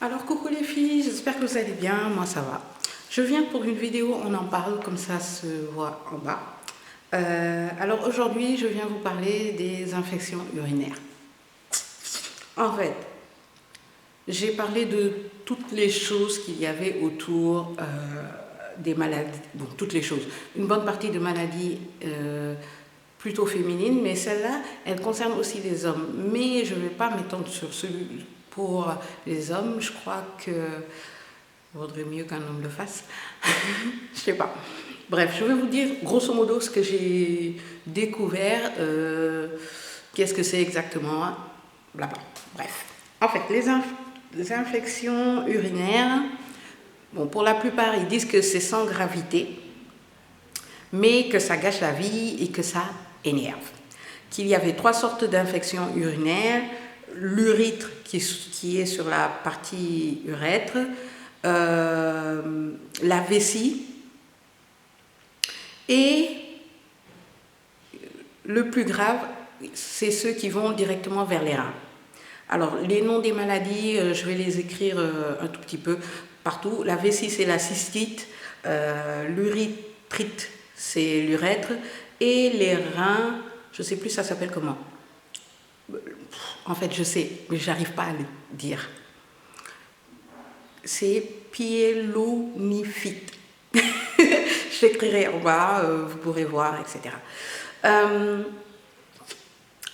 Alors coucou les filles, j'espère que vous allez bien, moi ça va. Je viens pour une vidéo, on en parle comme ça se voit en bas. Alors aujourd'hui je viens vous parler des infections urinaires. En fait, j'ai parlé de toutes les choses qu'il y avait autour des maladies, bon toutes les choses, une bonne partie de maladies plutôt féminines, mais celle-là, elle concerne aussi les hommes. Mais je ne vais pas m'étendre sur celui pour les hommes, je crois que vaudrait mieux qu'un homme le fasse. Je sais pas. Bref, je vais vous dire grosso modo ce que j'ai découvert, qu'est-ce que c'est exactement, blabla. Bref, en fait, les infections urinaires, bon, pour la plupart, ils disent que c'est sans gravité, mais que ça gâche la vie et que ça énerve. Qu'il y avait 3 sortes d'infections urinaires, l'urètre qui est sur la partie urètre, la vessie et le plus grave, c'est ceux qui vont directement vers les reins. Alors, les noms des maladies, je vais les écrire un tout petit peu partout. La vessie, c'est la cystite, l'urètre, c'est l'urètre, et les reins, je ne sais plus ça s'appelle comment. En fait, je sais, mais j'arrive pas à le dire. C'est pyélonéphrite. Je l'écrirai en bas, vous pourrez voir, etc.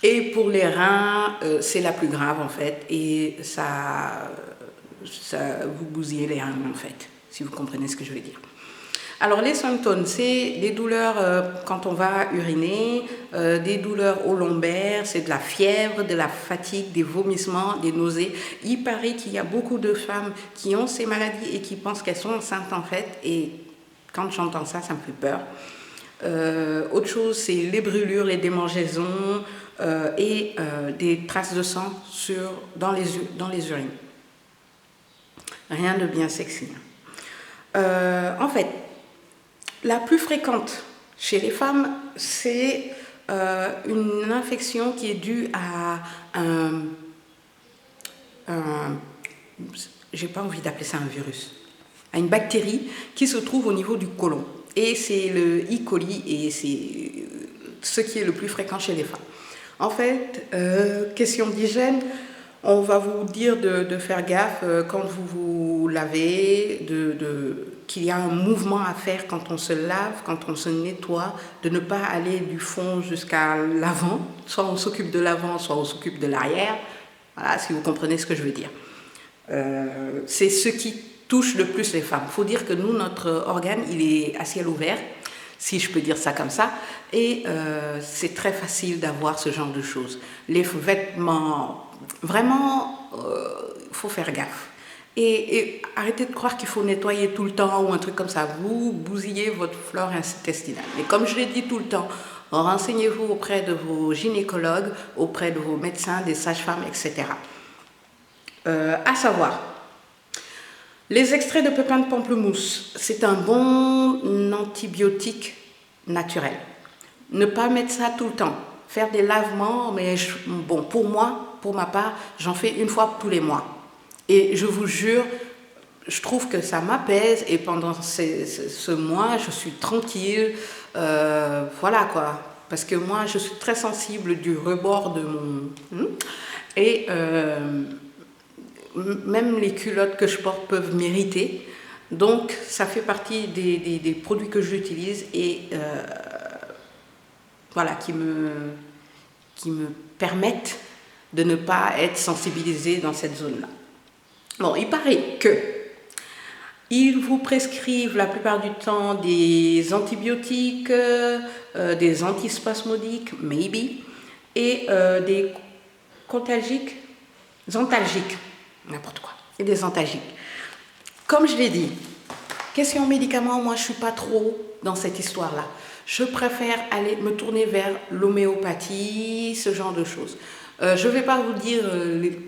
Et pour les reins, c'est la plus grave en fait, et ça vous bousillez les reins en fait, si vous comprenez ce que je veux dire. Alors les symptômes, c'est des douleurs quand on va uriner, des douleurs au lombaire, c'est de la fièvre, de la fatigue, des vomissements, des nausées. Il paraît qu'il y a beaucoup de femmes qui ont ces maladies et qui pensent qu'elles sont enceintes en fait, et quand j'entends ça, ça me fait peur. Autre chose, c'est les brûlures, les démangeaisons et des traces de sang dans les urines. Rien de bien sexy. En fait, la plus fréquente chez les femmes, c'est une infection qui est due à j'ai pas envie d'appeler ça un virus, à une bactérie qui se trouve au niveau du côlon. Et c'est le E. coli et c'est ce qui est le plus fréquent chez les femmes. En fait, question d'hygiène, on va vous dire de faire gaffe quand vous vous lavez, qu'il y a un mouvement à faire quand on se lave, quand on se nettoie, de ne pas aller du fond jusqu'à l'avant, soit on s'occupe de l'avant, soit on s'occupe de l'arrière. Voilà, si vous comprenez ce que je veux dire. C'est ce qui touche le plus les femmes. Il faut dire que nous, notre organe, il est à ciel ouvert, si je peux dire ça comme ça, et c'est très facile d'avoir ce genre de choses. Les vêtements, vraiment, il faut faire gaffe. Et arrêtez de croire qu'il faut nettoyer tout le temps ou un truc comme ça. Vous bousillez votre flore intestinale. Et comme je l'ai dit tout le temps, renseignez-vous auprès de vos gynécologues, auprès de vos médecins, des sages-femmes, etc. À savoir, les extraits de pépins de pamplemousse, c'est un bon antibiotique naturel. Ne pas mettre ça tout le temps. Faire des lavements, mais bon, pour moi, pour ma part, j'en fais une fois tous les mois. Et je vous jure, je trouve que ça m'apaise et pendant ce mois, je suis tranquille. Voilà quoi. Parce que moi, je suis très sensible du rebord de mon... Et même les culottes que je porte peuvent m'irriter. Donc, ça fait partie des produits que j'utilise et voilà, qui me permettent de ne pas être sensibilisée dans cette zone-là. Bon, il paraît qu'ils vous prescrivent la plupart du temps des antibiotiques, des antispasmodiques, maybe, et des antalgiques, n'importe quoi, et des antalgiques. Comme je l'ai dit, question médicaments, moi je ne suis pas trop dans cette histoire-là. Je préfère aller me tourner vers l'homéopathie, ce genre de choses. Je ne vais pas vous dire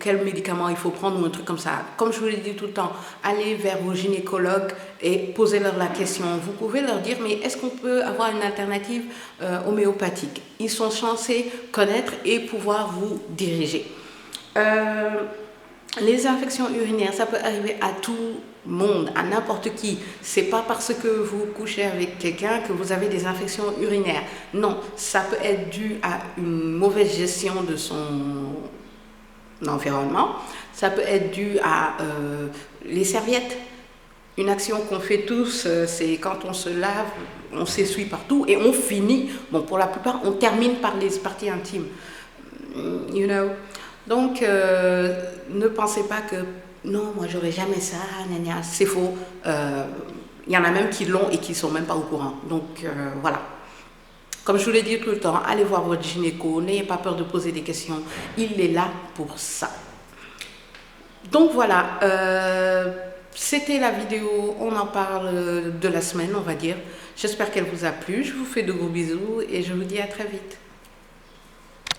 quels médicaments il faut prendre ou un truc comme ça. Comme je vous l'ai dit tout le temps, allez vers vos gynécologues et posez-leur la question. Vous pouvez leur dire, mais est-ce qu'on peut avoir une alternative homéopathique? Ils sont censés connaître et pouvoir vous diriger. Les infections urinaires, ça peut arriver à tout le monde, à n'importe qui. C'est pas parce que vous couchez avec quelqu'un que vous avez des infections urinaires. Non, ça peut être dû à une mauvaise gestion de son environnement. Ça peut être dû à les serviettes. Une action qu'on fait tous, c'est quand on se lave, on s'essuie partout et on finit, bon pour la plupart, on termine par les parties intimes. You know. Donc, ne pensez pas que non, moi j'aurais jamais ça, c'est faux. Il y en a même qui l'ont et qui ne sont même pas au courant. Donc, voilà. Comme je vous l'ai dit tout le temps, allez voir votre gynéco, n'ayez pas peur de poser des questions. Il est là pour ça. Donc, voilà. C'était la vidéo, on en parle de la semaine, on va dire. J'espère qu'elle vous a plu. Je vous fais de gros bisous et je vous dis à très vite.